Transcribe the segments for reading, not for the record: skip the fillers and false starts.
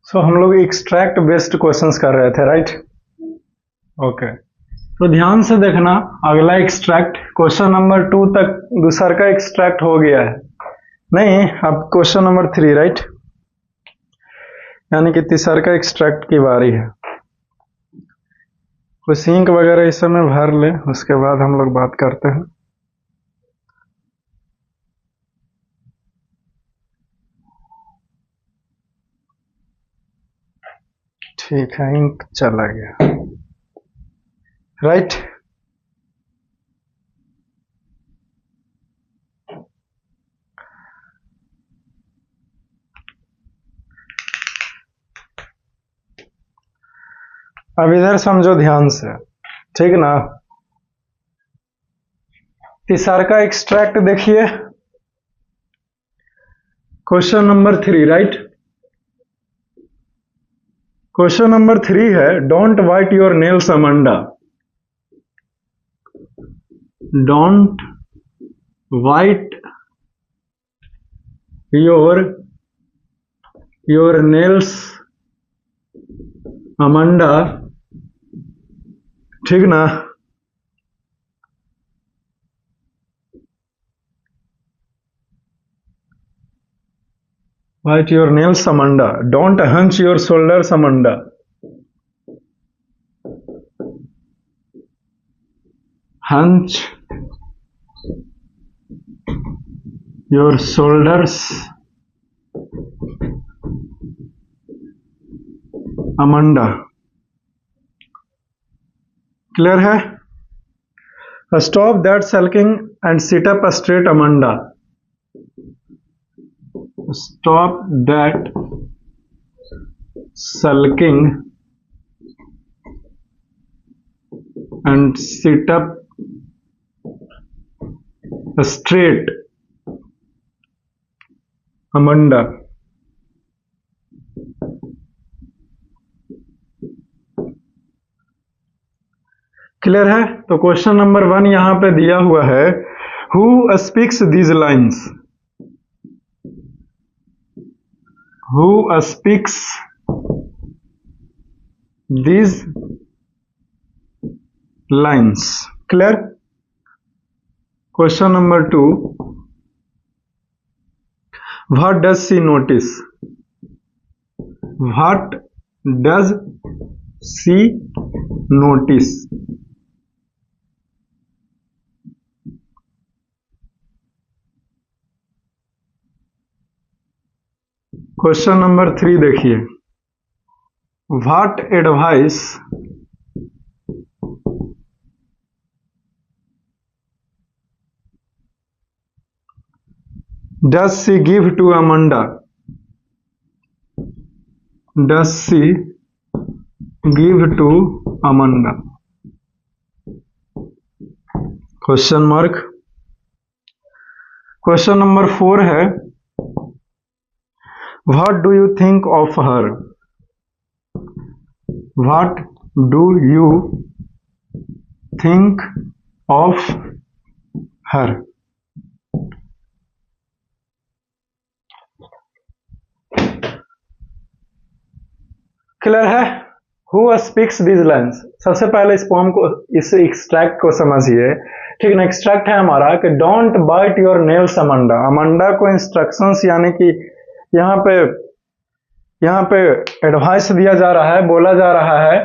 हम लोग extract based questions कर रहे थे, राइट? ओके, तो ध्यान से देखना। अगला एक्सट्रैक्ट क्वेश्चन नंबर 2 तक दूसरा का एक्सट्रैक्ट हो गया है। नहीं, अब क्वेश्चन नंबर 3, राइट? यानी कि तीसरा का एक्सट्रैक्ट की बारी है। कोई सिंक वगैरह इस समय भर ले, उसके बाद हम लोग बात करते हैं। ठीक है, इंक चला गया, राइट? अब इधर समझो ध्यान से, ठीक ना? तीसरा का एक्सट्रैक्ट देखिए, question number 3, right? Question number 3 है, don't bite your nails Amanda. Don't bite your nails Amanda, ठीक ना? Bite your nails, Amanda. Don't hunch your shoulders, Amanda. Hunch your shoulders, Amanda. Clear है? Stop that sulking and sit up straight, Amanda. Stop that sulking and sit up straight, Amanda. Clear है? तो question number 1 यहां पे दिया हुआ है, who speaks these lines? Who speaks these lines? Clear? Question number 2. What does she notice? What does she notice? Question number 3 देखिए, what advice does she give to Amanda? Does she give to Amanda? Question mark. Question number 4 है, What do you think of her? What do you think of her? Clear है? Who speaks these lines? सबसे पहले इस pome को, इस extract को समझिए, ठीक ना? एक्सट्रैक्ट है हमारा कि don't bite your nails Amanda. Amanda को इंस्ट्रक्शंस यानी कि यहाँ पे एडवाइस दिया जा रहा है, बोला जा रहा है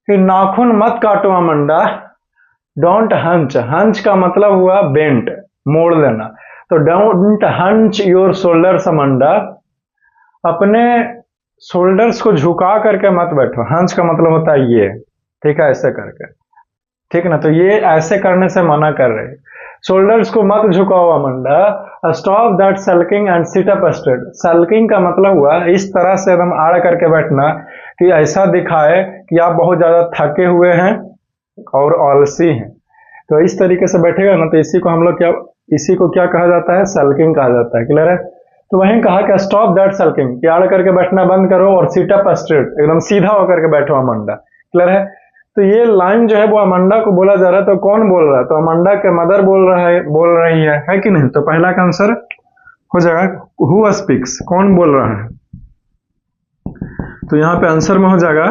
कि नाखून मत काटो अमंडा। डोंट हंच, हंच का मतलब हुआ बेंट, मोड़ देना। तो don't hunch your shoulders Amanda, अपने शोल्डर्स को झुका करके मत बैठो। हंच का मतलब होता है ये, ठीक है, ऐसे करके, ठीक ना? तो ये ऐसे करने से मना कर रहे हैं। शोल्डर्स को मत झुकाओ Amanda. Stop that sulking and sit up straight. Sulking का मतलब हुआ इस तरह से एकदम आड़ करके बैठना कि ऐसा दिखाए कि आप बहुत ज्यादा थके हुए हैं और आलसी हैं। तो इस तरीके से बैठेगा ना, तो इसी को क्या कहा जाता है? सल्किंग कहा जाता है। क्लियर है? तो वहीं कहा कि स्टॉप दैट सल्किंग, कि आड़ करके बैठना बंद करो और सिट अप स्ट्रेट, एकदम सीधा होकर के बैठो अमंडा। क्लियर है? तो ये लाइन जो है वो अमंडा को बोला जा रहा है। तो कौन बोल रहा है? तो अमंडा के मदर बोल रही है कि नहीं? तो पहला का आंसर हो जाएगा हु स्पीक्स, कौन बोल रहा है? तो यहां पे आंसर में हो जाएगा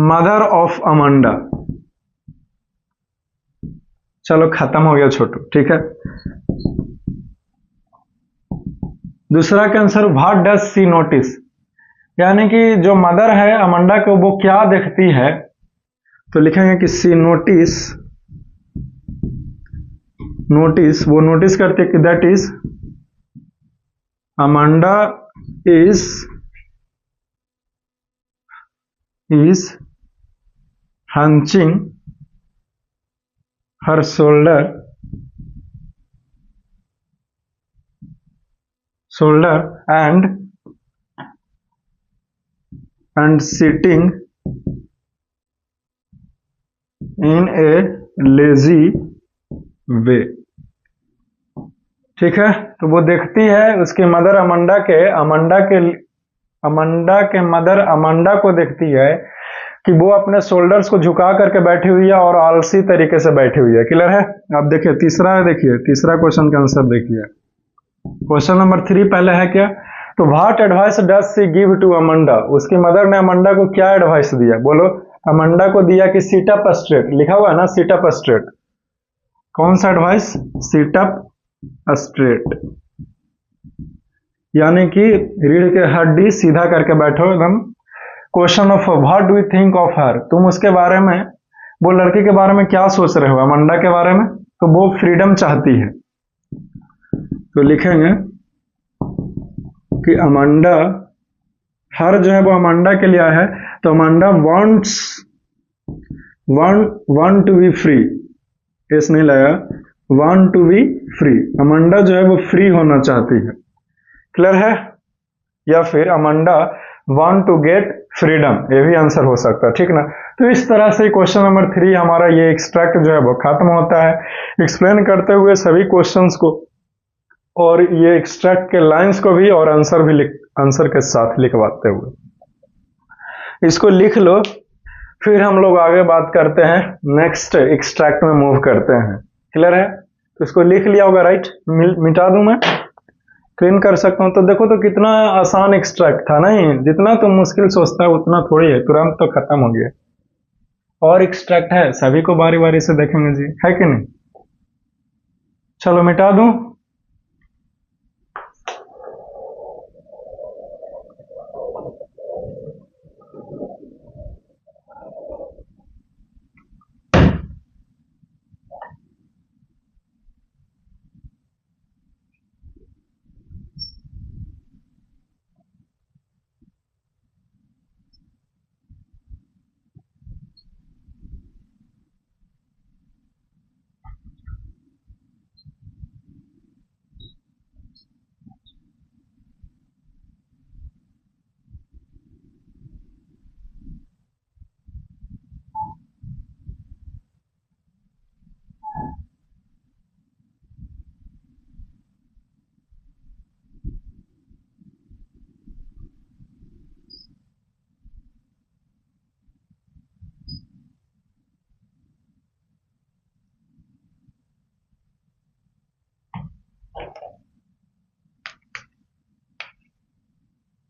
मदर ऑफ अमांडा। चलो खत्म हो गया छोटू, ठीक है। दूसरा का answer what does she notice, यानी कि जो मदर है अमांडा को वो क्या देखती है, तो लिखेंगे कि सी नोटिस, वो नोटिस करती है कि that is Amanda is hunching her shoulder and sitting in a lazy way। ठीक है, तो वो देखती है उसकी मदर अमांडा के मदर अमांडा को देखती है कि वो अपने शोल्डर्स को झुका करके बैठी हुई है और आलसी तरीके से बैठी हुई है। क्लियर है। अब देखिए तीसरा है, देखिए तीसरा क्वेश्चन का आंसर देखिए। क्वेश्चन नंबर 3 पहले है क्या, तो what advice does she give to Amanda, उसकी मदर ने अमांडा को क्या एडवाइस दिया, बोलो। अमांडा को दिया कि सीट अप स्ट्रेट, लिखा हुआ है ना सीट अप स्ट्रेट। कौन सा एडवाइस, सीट अप स्ट्रेट, यानी कि रीढ़ के हड्डी सीधा करके बैठो एकदम। Question of what do you think of her, तुम उसके बारे में, वो लड़की के बारे में क्या सोच रहे हो, अमांडा के बारे में, तो वो फ्रीडम चाहती है। तो लिखेंगे कि अमांडा, हर जो है वो अमांडा के लिए है, तो Amanda want to be free, इस नहीं लगा, want to be free, Amanda जो है वो फ्री होना चाहती है। क्लियर है। या फिर Amanda want to get freedom, ये भी आंसर हो सकता है, ठीक ना। तो इस तरह से क्वेश्चन नंबर 3 हमारा ये एक्सट्रैक्ट जो है वो खत्म होता है, एक्सप्लेन करते हुए सभी क्वेश्चंस को, और ये एक्सट्रैक्ट के लाइंस को भी और आंसर भी आंसर के साथ लिखवाते हुए। इसको लिख लो, फिर हम लोग आगे बात करते हैं, नेक्स्ट एक्सट्रैक्ट में मूव करते हैं। क्लियर है। तो इसको लिख लिया होगा, राइट। मिटा दूं मैं, क्लीन कर सकता हूं। तो देखो तो कितना आसान एक्सट्रैक्ट था, नहीं, जितना तुम मुश्किल सोचता है उतना थोड़ी है, तुरंत तो खत्म हो गया। और एक्सट्रैक्ट है, सभी को बारी बारी से देखेंगे जी, है कि नहीं। चलो मिटा दूं।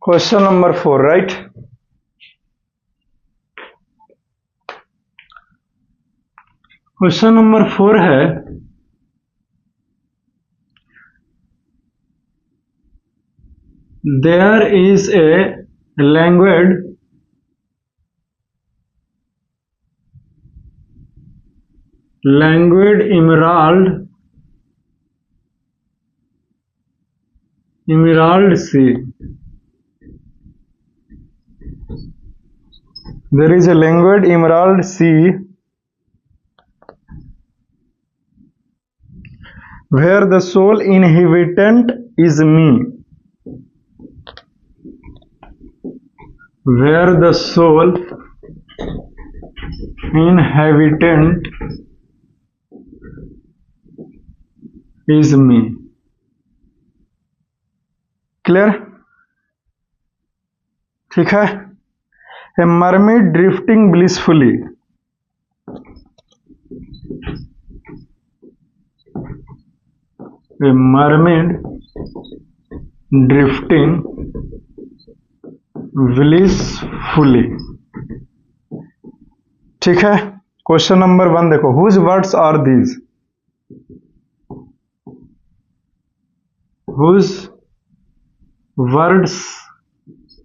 Question number 4, right. Question number 4 है, there is a languid emerald sea. There is a languid emerald sea where the sole inhabitant is me. Where the sole inhabitant is me. Clear? ठीक है। A mermaid drifting blissfully. A mermaid drifting blissfully. ठीक है, question number 1 देखो, whose words are these, whose words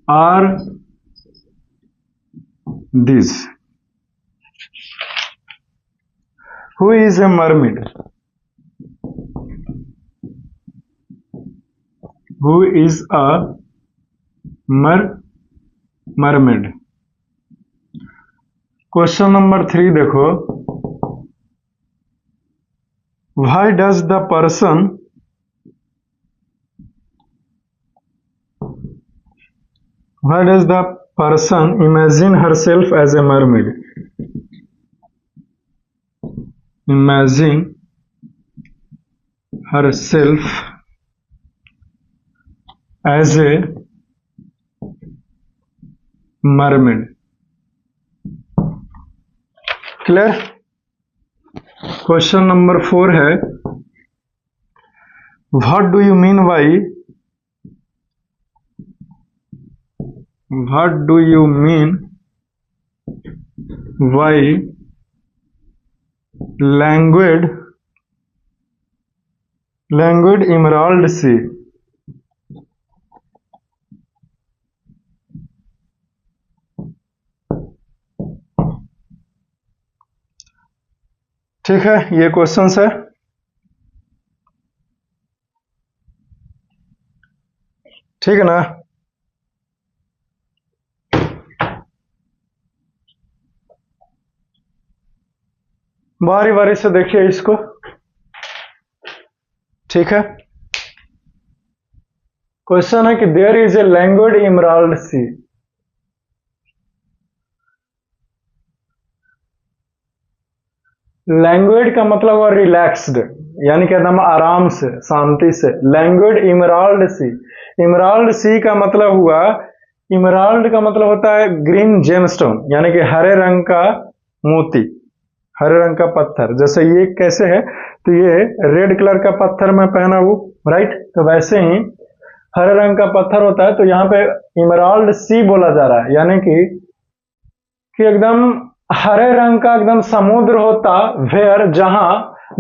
are these. Who is a mermaid, who is a mermaid. Question number 3 देखो, why does the person imagine herself as a mermaid? Imagine herself as a mermaid. Clear. Question number 4 है, what do you mean by, what do you mean by languid emerald sea? ठीक है, ये question है। ठीक है ना, बारी बारी से देखिए इसको। ठीक है, क्वेश्चन है कि देयर इज ए लैंग्वेड इमराल्ड सी। लैंग्वेड का मतलब हुआ रिलैक्स्ड, यानी कि एकदम आराम से, शांति से। लैंग्वेड इमराल्ड सी, इमराल्ड सी का मतलब हुआ, इमराल्ड का मतलब होता है ग्रीन जेमस्टोन, यानी कि हरे रंग का मोती, हरे रंग का पत्थर। जैसे ये कैसे है, तो ये रेड कलर का पत्थर मैं पहना हूं, राइट, तो वैसे ही हरे रंग का पत्थर होता है। तो यहाँ पे इमराल्ड सी बोला जा रहा है, यानी कि एकदम हरे रंग का एकदम समुद्र होता, वेयर, जहां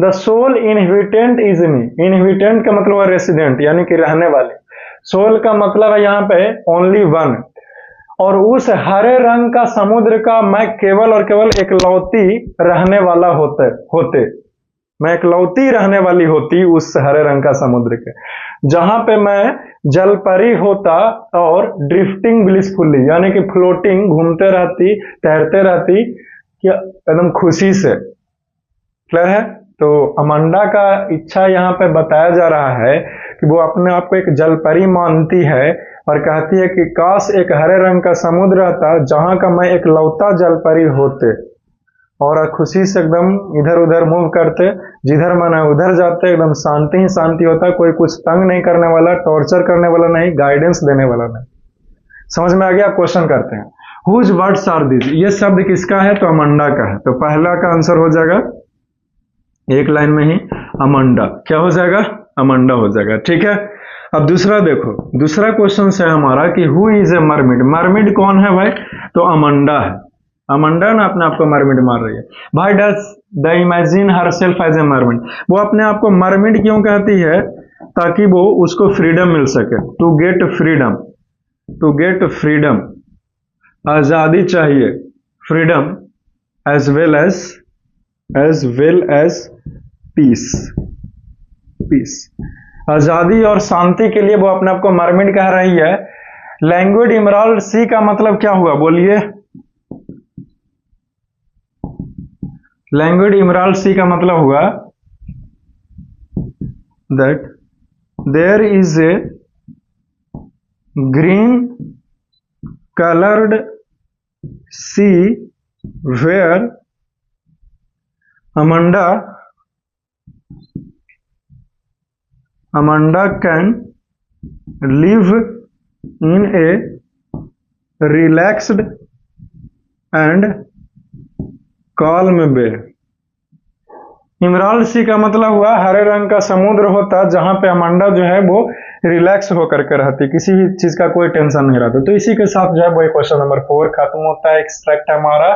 the sole inhabitant is me. Inhabitant का मतलब है रेसिडेंट, यानी कि रहने वाले। सोल का मतलब है यहाँ पे ओनली वन, और उस हरे रंग का समुद्र का मैं केवल और केवल एकलौती रहने वाला होते मैं एकलौती रहने वाली होती उस हरे रंग का समुद्र के, जहां पे मैं जलपरी होता और ड्रिफ्टिंग ब्लिसफुली, यानी कि फ्लोटिंग, घूमते रहती, तैरते रहती, एकदम खुशी से। क्लियर है। तो अमांडा का इच्छा यहाँ पे बताया जा रहा है कि वो अपने आप को एक जलपरी मानती है और कहती है कि काश एक हरे रंग का समुद्र रहता जहां का मैं एक लौता जलपरी होते, और खुशी से एकदम इधर उधर मूव करते, जिधर मन है उधर जाते, एकदम शांति ही शांति होता, कोई कुछ तंग नहीं करने वाला, टॉर्चर करने वाला नहीं, गाइडेंस देने वाला नहीं। समझ में आ गया। क्वेश्चन करते हैं, हुज वर्ड्स आर दिस। ये शब्द किसका है, तो अमांडा का है। तो पहला का आंसर हो जाएगा एक लाइन में ही अमांडा। क्या हो जाएगा, अमांडा हो जाएगा। ठीक है। अब दूसरा देखो, दूसरा क्वेश्चन है हमारा कि who is a mermaid. Mermaid कौन है भाई, तो अमांडा है। अमांडा ना अपने आप को मरमिड मार रही है। भाई does the imagine herself as a mermaid. वो अपने आप को मरमिड क्यों कहती है, ताकि वो उसको फ्रीडम मिल सके। To get freedom, to get freedom, आजादी चाहिए, freedom, as well as peace, peace, आजादी और शांति के लिए वो अपने आप को मरमिड कह रही है। लैंग्वेड इमराल्ड सी का मतलब क्या हुआ, बोलिए। लैंग्वेड इमराल्ड सी का मतलब हुआ that there is a green colored sea where Amanda can live in a relaxed and calm way। Emerald sea का मतलब हुआ हरे रंग का समुद्र होता जहां पे अमांडा जो है वो रिलैक्स होकर के रहती, किसी भी चीज का कोई टेंशन नहीं रहता। तो इसी के साथ जो है वही क्वेश्चन नंबर 4 खत्म होता है। एक्सट्रैक्ट है हमारा,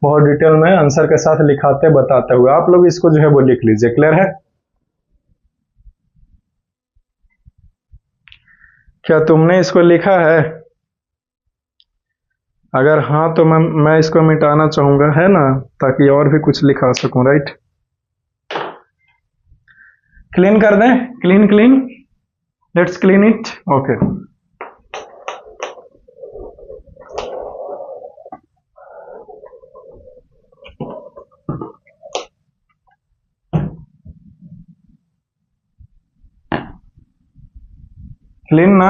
बहुत डिटेल में आंसर के साथ लिखाते बताते हुए। आप लोग इसको जो है वो लिख लीजिए। क्लियर है? क्या तुमने इसको लिखा है? अगर हाँ तो मैं इसको मिटाना चाहूंगा, है ना, ताकि और भी कुछ लिखा सकूं। राइट, क्लीन कर दें, clean clean, let's clean it. Okay, clean ना।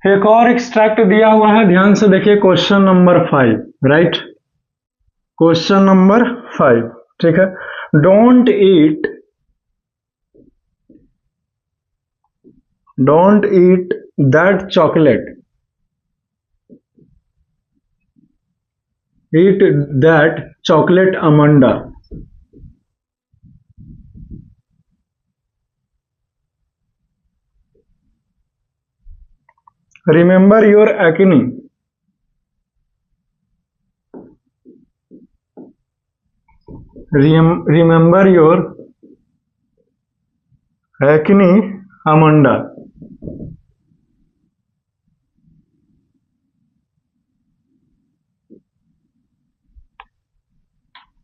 एक और एक्सट्रैक्ट दिया हुआ है, ध्यान से देखिए, question number 5। Right, question number 5, ठीक है। Don't eat that chocolate, eat that chocolate Amanda. Remember your acne, remember your acne amanda।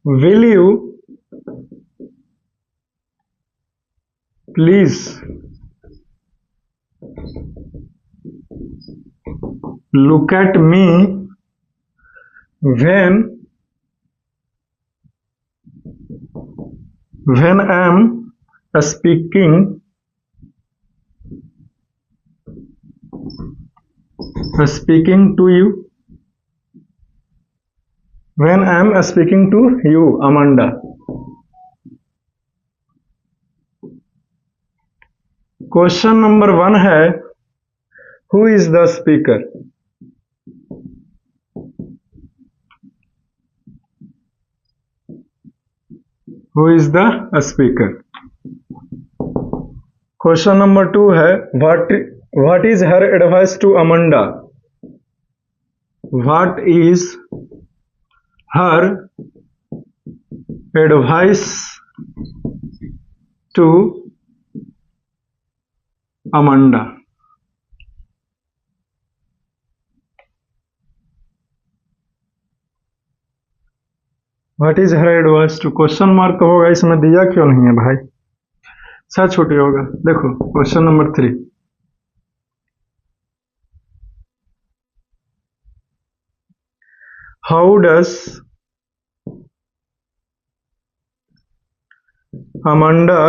will you please look at me when I'm speaking to you, when I'm speaking to you amanda। Question number 1 है, who is the speaker? Who is the speaker? Question number 2 है, what is her advice to Amanda? What is her advice to Amanda? What is her advice to, question mark होगा इसमें, दिया क्यों नहीं है भाई? शायद छूटे होगा। देखो question number 3, how does Amanda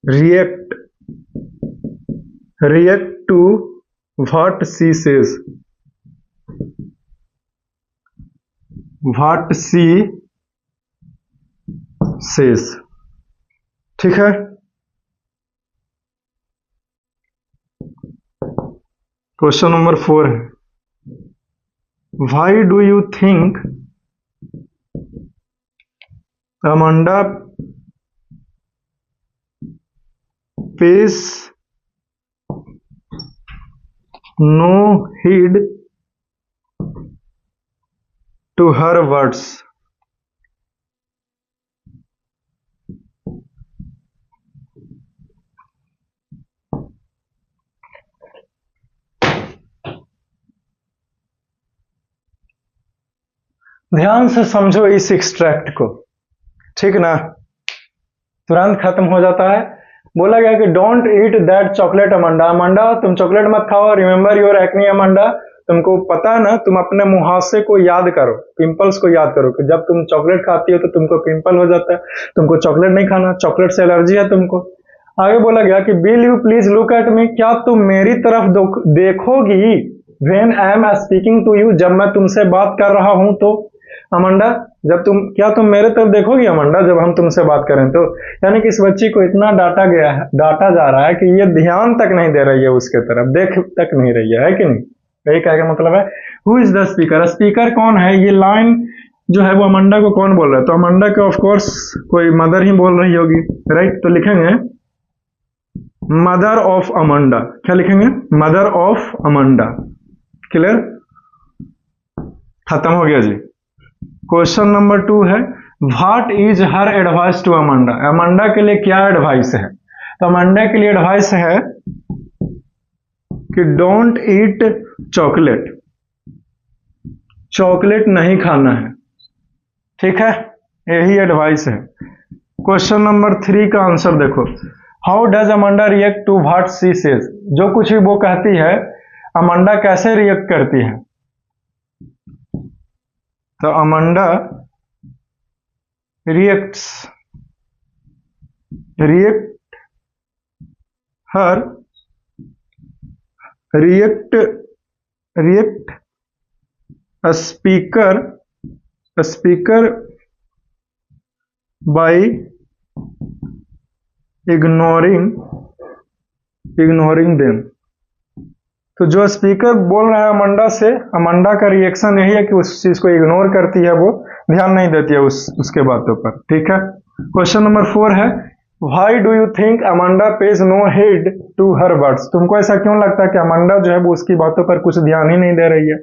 react to what she says? what she says, ठीक है। क्वेश्चन नंबर 4 है, why do you think Amanda pays no heed to her words. ध्यान से समझो इस एक्सट्रैक्ट को, ठीक ना, तुरंत खत्म हो जाता है। बोला गया कि don't eat that chocolate Amanda, Amanda तुम चॉकलेट मत खाओ, रिमेंबर योर एक्ने अमंडा, तुमको पता है ना, तुम अपने मुहासे को याद करो, पिंपल्स को याद करो कि जब तुम चॉकलेट खाती हो तो तुमको पिंपल हो जाता है, तुमको चॉकलेट नहीं खाना, चॉकलेट से एलर्जी है तुमको। आगे बोला गया कि will you please look at me, क्या तुम मेरी तरफ देखोगी, when I am speaking to you, जब मैं तुमसे बात कर रहा हूं तो, अमंडा जब क्या तुम मेरे तरफ देखोगी अमंडा जब हम तुमसे बात करें तो। यानी कि इस बच्ची को इतना डांटा जा रहा है कि ये ध्यान तक नहीं दे रही है उसके तरफ, देख तक नहीं रही है कि नहीं। यही कहने का मतलब है who is the speaker, speaker कौन है, ये लाइन जो है वो अमंडा को कौन बोल रहा है, तो अमंडा के ऑफ कोर्स कोई मदर ही बोल रही होगी, राइट। तो लिखेंगे मदर ऑफ अमंडा, क्या लिखेंगे, मदर ऑफ अमंडा। क्लियर, खत्म हो गया जी। क्वेश्चन नंबर 2 है what is her advice to Amanda, Amanda के लिए क्या एडवाइस है, तो अमंडा के लिए एडवाइस है कि डोंट ईट चॉकलेट, चॉकलेट नहीं खाना है, ठीक है, यही एडवाइस है। क्वेश्चन नंबर 3 का आंसर देखो, how does Amanda react to what she says, जो कुछ भी वो कहती है अमंडा कैसे रिएक्ट करती है, तो Amanda react her react speaker by ignoring them, तो जो स्पीकर बोल रहा है अमंडा से, अमंडा का रिएक्शन यही है कि उस चीज को इग्नोर करती है, वो ध्यान नहीं देती है उसके बातों पर, ठीक है। क्वेश्चन नंबर 4 है why do you think Amanda pays no heed to her words, तुमको ऐसा क्यों लगता है कि अमंडा जो है वो उसकी बातों पर कुछ ध्यान ही नहीं दे रही है,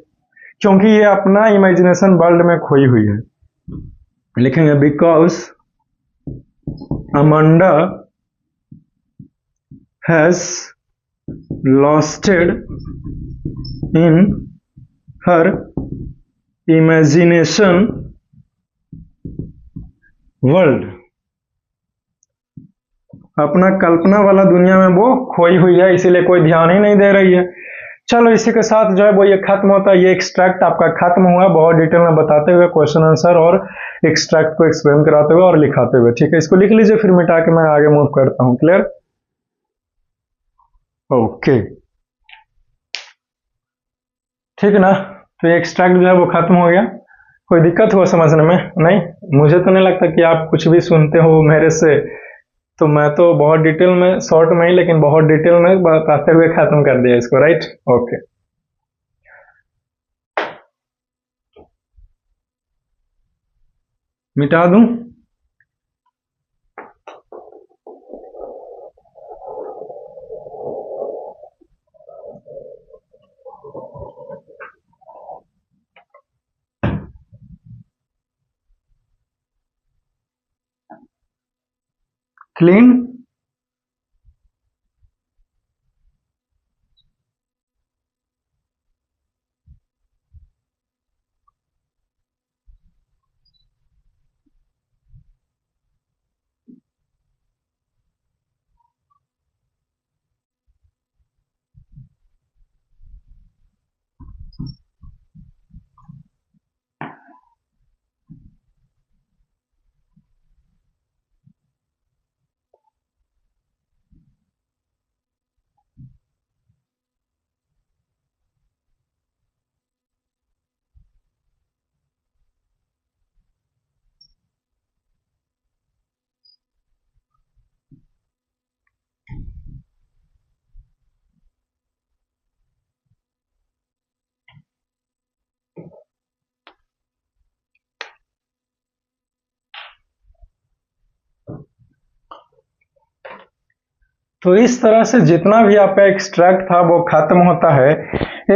क्योंकि ये अपना इमेजिनेशन वर्ल्ड में खोई हुई है। लिखेंगे because Amanda has losted in her imagination world, अपना कल्पना वाला दुनिया में वो खोई हुई है, इसीलिए कोई ध्यान ही नहीं दे रही है। चलो इसी के साथ जो है वो ये खत्म होता है, ये एक्सट्रैक्ट आपका खत्म हुआ, बहुत डिटेल में बताते हुए क्वेश्चन आंसर और एक्सट्रैक्ट को एक्सप्लेन कराते हुए और लिखाते हुए, ठीक है। इसको लिख लीजिए फिर मिटा के मैं आगे मूव करता हूं, क्लियर, ओके, ठीक है ना। तो ये एक्सट्रैक्ट जो है वो खत्म हो गया, कोई दिक्कत हुआ समझने में, नहीं, मुझे तो नहीं लगता कि आप कुछ भी सुनते हो मेरे से, तो मैं तो बहुत डिटेल में, शॉर्ट में ही लेकिन बहुत डिटेल में बताते हुए खत्म कर दिया इसको, राइट, ओके। मिटा दूं, क्लीन, तो इस तरह से जितना भी आपका एक्सट्रैक्ट था वो खत्म होता है।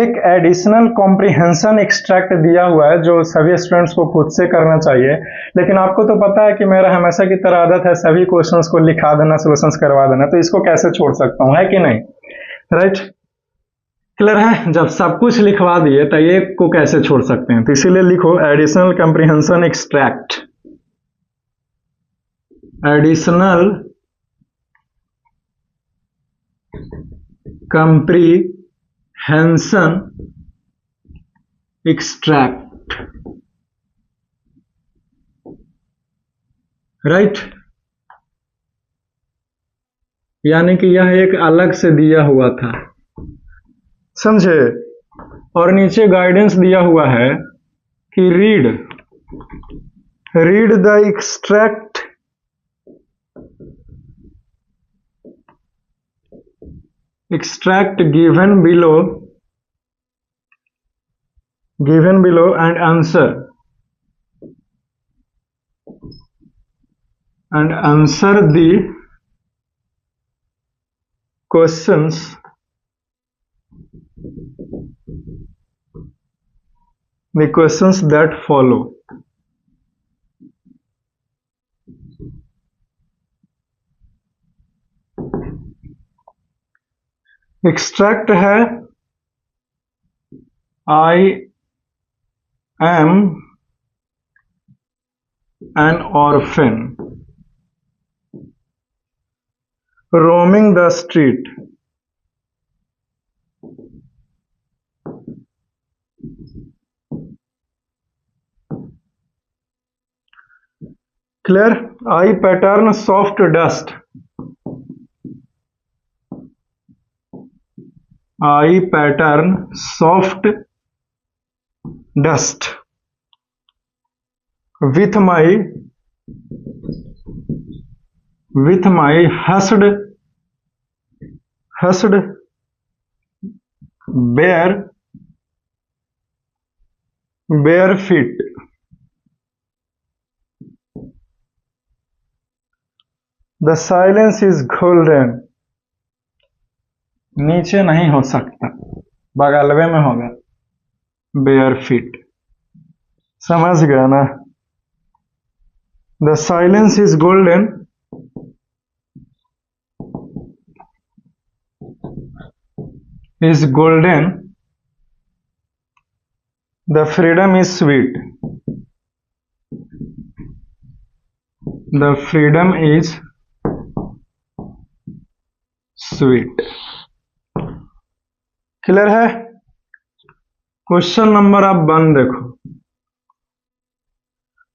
एक एडिशनल कॉम्प्रिहेंशन एक्सट्रैक्ट दिया हुआ है जो सभी स्टूडेंट्स को खुद से करना चाहिए, लेकिन आपको तो पता है कि मेरा हमेशा की तरह आदत है सभी क्वेश्चंस को लिखा देना, सॉल्यूशंस करवा देना, तो इसको कैसे छोड़ सकता हूं, है कि नहीं? राइट, क्लियर है? जब सब कुछ लिखवा दिए तो ये को कैसे छोड़ सकते हैं, तो इसीलिए लिखो additional comprehension extract, additional comprehension extract, right? यानी कि यह एक अलग से दिया हुआ था, समझे? और नीचे गाइडेंस दिया हुआ है कि read the extract given below and answer the questions that follow. Extract है I am an orphan roaming the street. Clear? I pattern soft dust. I pattern soft dust with my hushed bare feet. The silence is golden. नीचे नहीं हो सकता, बगलवे में होगा, bare feet, समझ गया ना? The silence is golden the freedom is sweet, the freedom is sweet. Clear है? क्वेश्चन नंबर आप 1 देखो,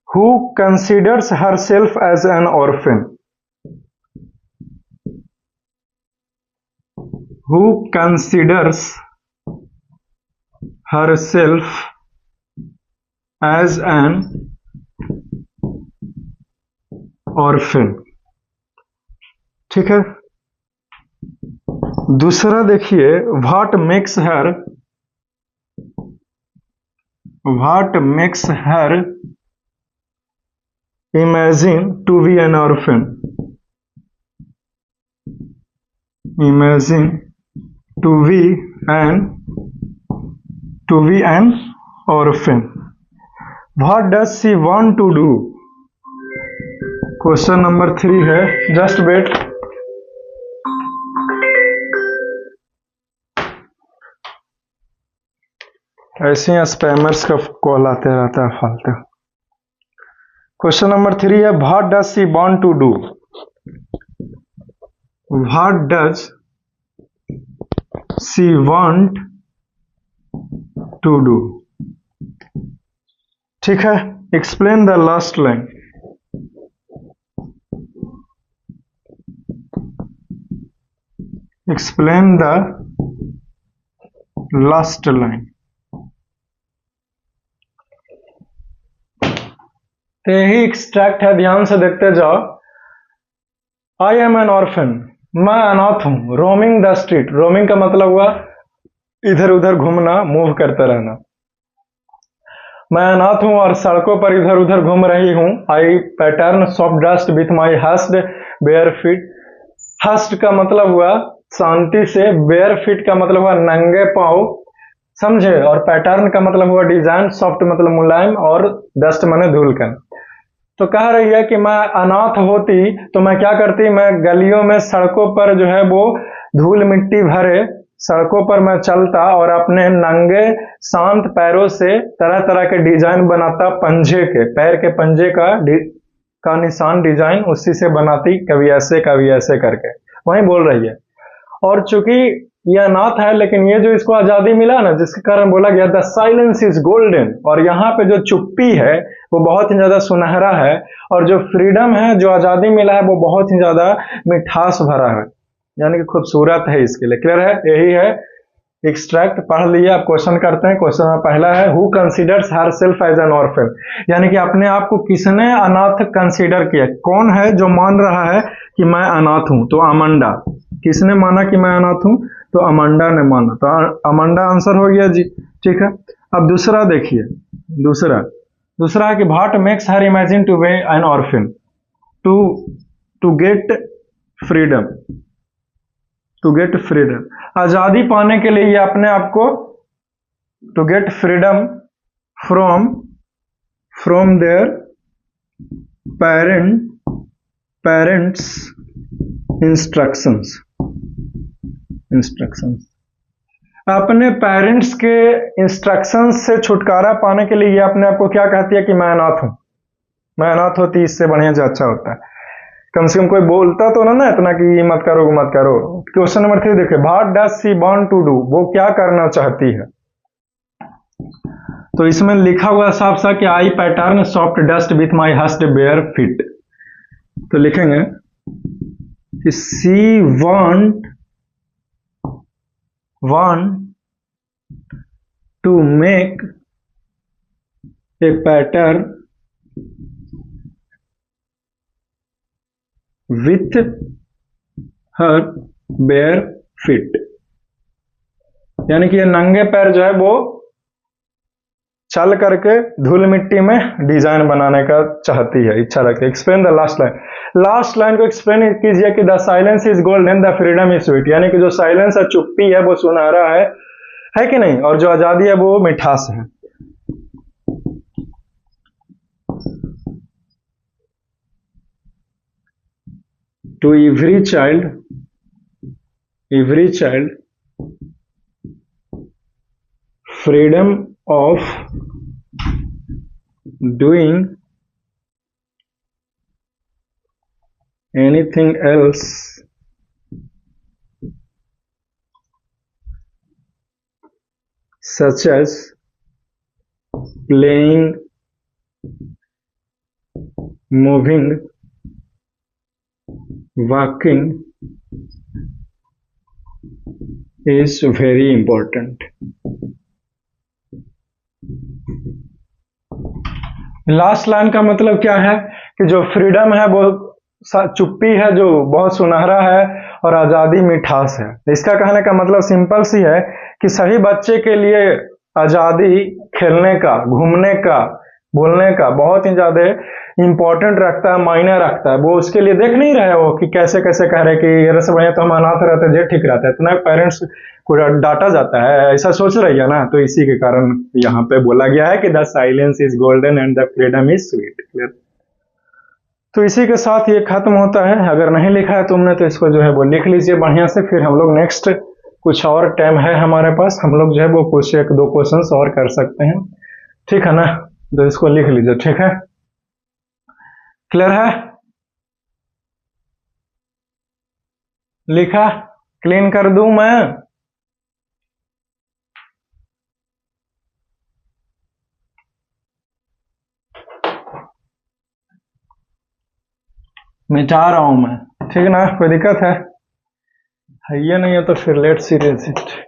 who considers herself as an orphan? Who considers herself as an orphan? ठीक है। दूसरा देखिए, what makes her imagine to be an orphan? Imagine to be an orphan. What does she want to do? Question number 3 है, just wait. ऐसे ही spammers का call आते रहता है फालतू। क्वेश्चन नंबर 3 है, what does she want to do? What does she want to do? ठीक है, explain the last line. Explain the last line. तो यही एक्सट्रैक्ट है, ध्यान से देखते जाओ। आई एम एन ऑर्फन, मैं अनाथ हूं। रोमिंग द स्ट्रीट, रोमिंग का मतलब हुआ इधर उधर घूमना, मूव करते रहना। मैं अनाथ हूं और सड़कों पर इधर उधर घूम रही हूं। I pattern soft dust with my hushed bare feet. Hushed का मतलब हुआ शांति से, बेयर फिट का मतलब हुआ नंगे पाँव, समझे, और पैटर्न का मतलब हुआ डिजाइन, सॉफ्ट मतलब मुलायम, और डस्ट माने धूल का। तो कह रही है कि मैं अनाथ होती तो मैं क्या करती, मैं गलियों में सड़कों पर जो है वो धूल मिट्टी भरे सड़कों पर मैं चलता और अपने नंगे शांत पैरों से तरह तरह के डिजाइन बनाता, पंजे के, पैर के पंजे का निशान डिजाइन उसी से बनाती, कभी ऐसे करके वही बोल रही है। और चूंकि ये अनाथ है, लेकिन ये जो इसको आजादी मिला ना, जिसके कारण बोला गया द साइलेंस इज गोल्डन, और यहाँ पे जो चुप्पी है वो बहुत ही ज्यादा सुनहरा है, और जो फ्रीडम है, जो आजादी मिला है, वो बहुत ही ज्यादा मिठास भरा है, यानी कि खूबसूरत है। इसके लिए क्लियर है, यही है एक्सट्रैक्ट। पढ़ लिया, अब क्वेश्चन करते हैं। क्वेश्चन में पहला है, who considers herself as an orphan, यानी कि अपने आप को किसने अनाथ कंसिडर किया, कौन है जो मान रहा है कि मैं अनाथ हूं, तो अमंडा। किसने माना कि मैं अनाथ हूं, तो अमंडा ने माना, तो अमंडा आंसर हो गया जी। ठीक है, अब दूसरा देखिए, दूसरा दूसरा है कि what makes her imagine to be an orphan, to to get freedom, to get freedom, आजादी पाने के लिए ये अपने आप को, to get freedom from from their parents instructions, instructions, अपने पेरेंट्स के इंस्ट्रक्शंस से छुटकारा पाने के लिए ये अपने आप को क्या कहती है कि मैं अनाथ हूं। मैं अनाथ होती इससे बढ़िया जो अच्छा होता है, कम से कम कोई बोलता तो ना इतना कि ये मत करो मत करो। क्वेश्चन नंबर 3 देखिए, what does she want to do, वो क्या करना चाहती है। तो इसमें लिखा हुआ साफ साफ कि I pattern soft dust with my hushed bare feet, तो लिखेंगे कि she want to make a pattern with her bare feet, यानी कि ये नंगे पैर जो है वो चल करके धूल मिट्टी में डिजाइन बनाने का चाहती है, इच्छा रखती है। Explain the last line, last line को एक्सप्लेन कीजिए कि the silence is golden the freedom is sweet, यानी कि जो साइलेंस है, चुप्पी है, वो सुनहरा है कि नहीं, और जो आजादी है वो मिठास है। To every child freedom of doing anything else such as playing, moving, walking is very important. Last line का मतलब क्या है कि जो फ्रीडम है वो चुप्पी है, जो बहुत सुनहरा है, और आजादी मिठास है। इसका कहने का मतलब सिंपल सी है कि सही बच्चे के लिए आजादी खेलने का, घूमने का, बोलने का बहुत ही ज्यादा इंपॉर्टेंट रखता है, मायने रखता है। वो उसके लिए देख नहीं रहे हो कि कैसे कैसे कह रहे कि ये सब बढ़िया तो हम अनाथ रहते जे ठीक रहता है, इतना पेरेंट्स को डांटा जाता है, ऐसा सोच रही है ना, तो इसी के कारण यहाँ पे बोला गया है कि the silence is golden and the freedom is sweet. Clear, तो इसी के साथ ये खत्म होता है। अगर नहीं लिखा है तुमने तो इसको जो है वो लिख लीजिए बढ़िया से, फिर हम लोग नेक्स्ट कुछ और टाइम है हमारे पास, हम लोग जो है वो कुछ एक दो क्वेश्चंस और कर सकते हैं, ठीक है ना, तो इसको लिख लीजिए, ठीक है, क्लियर है, लिखा, क्लीन कर दूं मैं, मिटा रहा हूं मैं, ठीक ना, कोई दिक्कत है ये नहीं है तो फिर लेट सीरियस इट।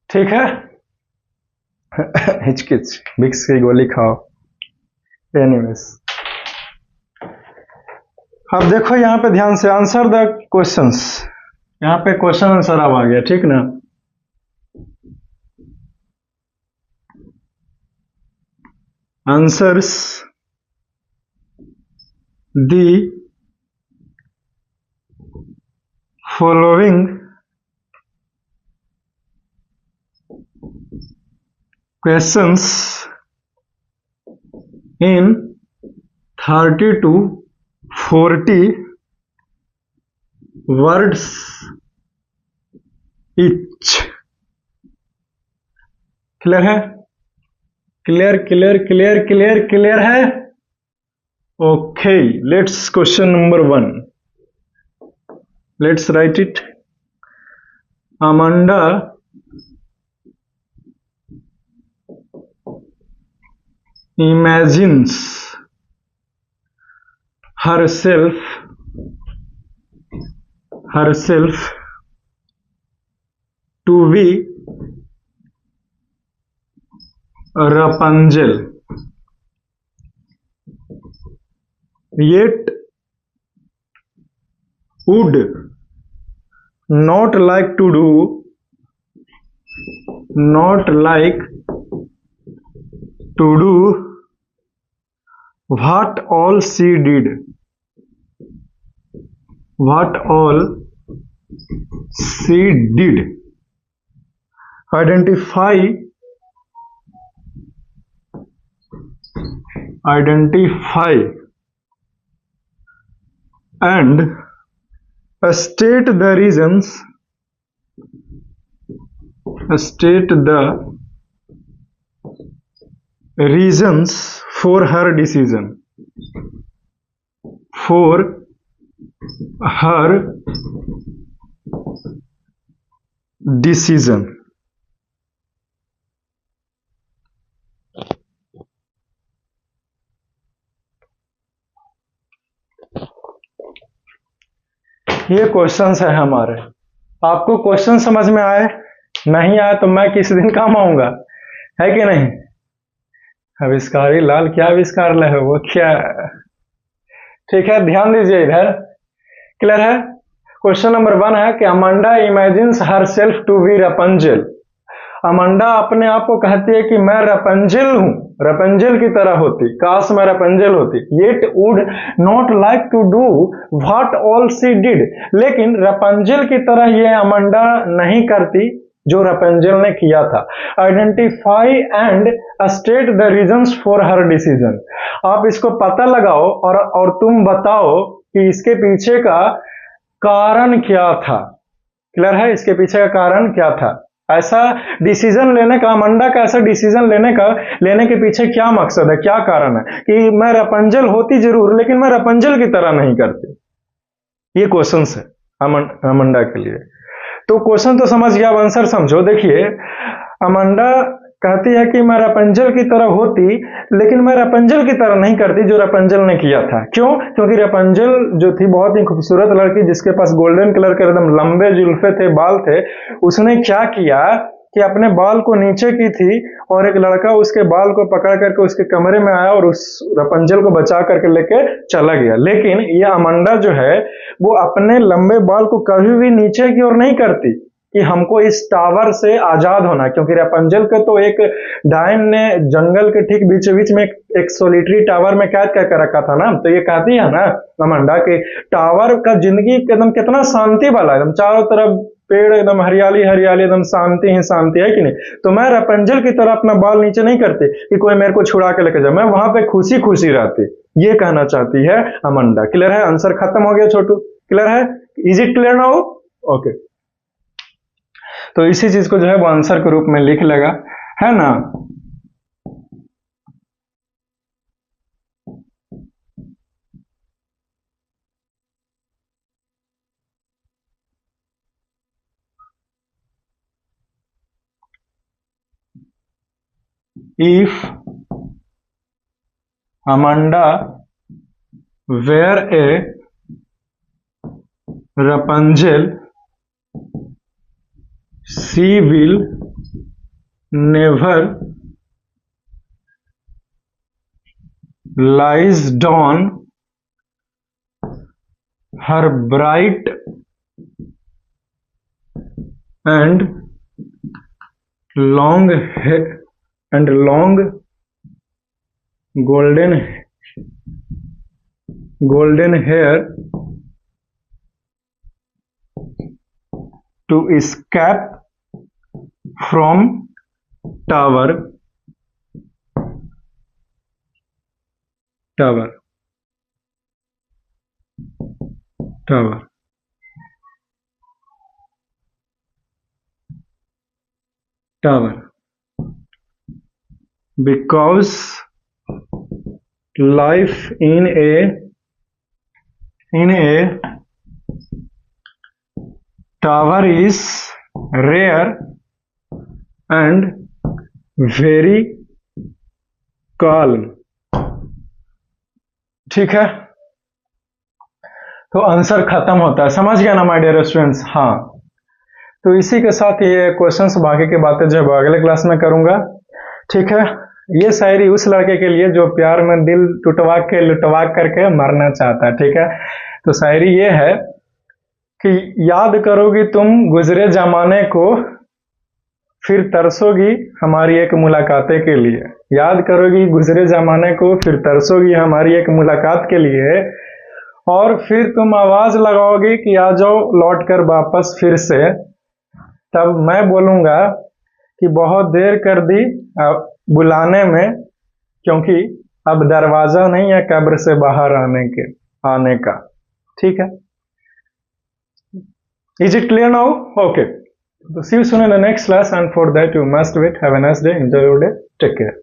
ठीक है। हिचकिच, विक्स की गोली खाओ। एनीवेज, अब देखो यहाँ पे ध्यान से, आंसर द क्वेश्चंस। यहाँ पे क्वेश्चन आंसर अब आ गया, ठीक ना। Answers the following questions in 30 to 40 words each। Clear है? Clear clear clear clear clear है? Okay, let's question number 1, let's write it. Amanda imagines herself to be Rapunzel, yet would not like to do what all she did, identify and state the reasons for her decision, ये questions है हमारे। आपको question समझ में आए? नहीं आए तो मैं किस दिन काम आऊंगा, है कि नहीं? आविष्कारी लाल क्या आविष्कार ले है वो क्या? ठीक है, ध्यान दीजिए इधर। क्लियर है? क्वेश्चन नंबर 1 है कि Amanda imagines herself to be Rapunzel. अमांडा अपने आप को कहती है कि मैं रपुंजल हूं, रपुंजल की तरह होती, काश मैं रपुंजल होती। Yet would not like to do what all she did, लेकिन रपुंजल की तरह ये अमांडा नहीं करती जो रपुंजल ने किया था। Identify and state the reasons for her decision. आप इसको पता लगाओ और तुम बताओ कि इसके पीछे का कारण क्या था। क्लियर है? इसके पीछे का कारण क्या था? ऐसा डिसीजन लेने का, अमांडा का ऐसा डिसीजन लेने के पीछे क्या मकसद है, क्या कारण है कि मैं रपुंजल होती जरूर लेकिन मैं रपुंजल की तरह नहीं करती। ये क्वेश्चन है अमांडा के लिए। तो क्वेश्चन तो समझ गया, अब आंसर समझो। देखिए, अमांडा कहती है कि मैं रपुंजल की तरह होती लेकिन मैं रपुंजल की तरह नहीं करती जो रपुंजल ने किया था। क्यों? क्योंकि रपुंजल जो थी बहुत ही खूबसूरत लड़की जिसके पास गोल्डन कलर के एकदम लंबे जुल्फे थे, बाल थे। उसने क्या किया कि अपने बाल को नीचे की थी और एक लड़का उसके बाल को पकड़ करके उसके कमरे में आया और उस रपुंजल को बचा करके लेके चला गया। लेकिन ये अमांडा जो है वो अपने लंबे बाल को कभी भी नीचे की ओर नहीं करती कि हमको इस टावर से आजाद होना, क्योंकि रपुंजल को तो एक डायन ने जंगल के ठीक बीचों बीच में एक सोलिटरी टावर में कैद करके रखा था ना। तो ये कहती है ना अमांडा के टावर का जिंदगी एकदम कितना शांति वाला, एकदम चारों तरफ पेड़, एकदम हरियाली हरियाली, एकदम शांति ही शांति, है कि नहीं? तो मैं रपुंजल की तरह अपना बाल नीचे नहीं करती कि कोई मेरे को छुड़ा के लेके जाए, मैं वहां पे खुशी खुशी रहती। ये कहना चाहती है अमांडा। क्लियर है? आंसर खत्म हो गया छोटू। क्लियर है? Is it clear now? Okay, तो इसी चीज को जो है वो आंसर के रूप में लिख लेगा, है ना। If Amanda were a Rapunzel, she will never lies down her bright and long golden hair to escape from tower because life in a tower is rare and very calm। ठीक है, तो आंसर खत्म होता है। समझ गया ना my dear students? हाँ, तो इसी के साथ ये क्वेश्चंस बाकी की बातें जो अगले क्लास में करूंगा। ठीक है, ये शायरी उस लड़के के लिए जो प्यार में दिल लुटवा करके मरना चाहता है। ठीक है, तो शायरी ये है कि याद करोगी तुम गुजरे जमाने को, फिर तरसोगी हमारी एक मुलाकातें के लिए। याद करोगी गुजरे जमाने को, फिर तरसोगी हमारी एक मुलाकात के लिए, और फिर तुम आवाज लगाओगी कि आ जाओ लौट कर वापस फिर से। तब मैं बोलूंगा कि बहुत देर कर दी बुलाने में, क्योंकि अब दरवाजा नहीं है कब्र से बाहर आने का। ठीक है, is it clear now? Okay, so see you soon in the next class, and for that you must wait. Have a nice day, enjoy your day, take care.